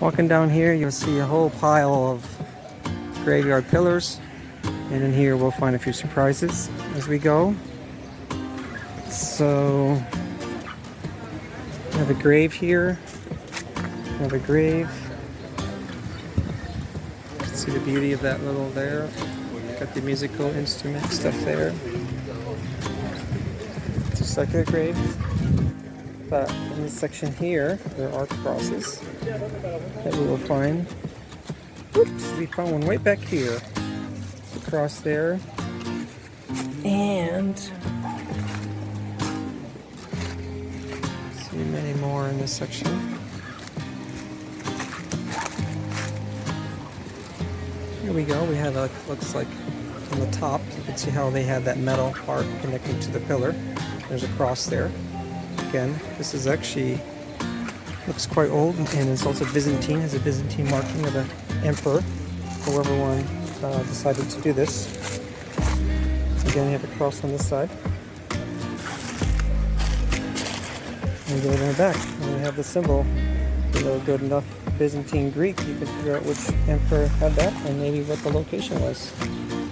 Walking down here, you'll see a whole pile of graveyard pillars, and in here we'll find a few surprises as we go. So, we have a grave here, another grave. See the beauty of that little there. Got the musical instrument stuff there. Just like a grave. But in this section here, there are crosses that we will find. Oops, we found one right back here. There's a cross there. And see many more in this section. Here we go. We have a, looks like on the top, you can see how they have that metal part connecting to the pillar. There's a cross there. Again, this is actually, looks quite old, and it's also Byzantine, has a Byzantine marking of the emperor, whoever one decided to do this. Again, you have a cross on this side. And go in the back, and we have the symbol. If you know good enough Byzantine Greek, you can figure out which emperor had that, and maybe what the location was.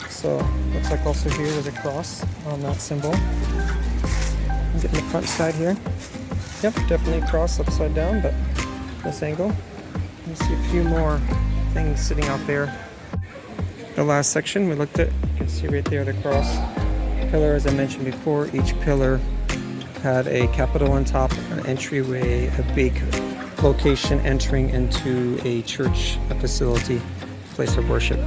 So, looks like also here there's a cross on that symbol. Get in the front side here. Yep, definitely a cross upside down, but this angle. You see a few more things sitting out there. The last section we looked at, you can see right there the cross pillar. As I mentioned before, each pillar had a capital on top, an entryway, a big location entering into a church, a facility, place of worship.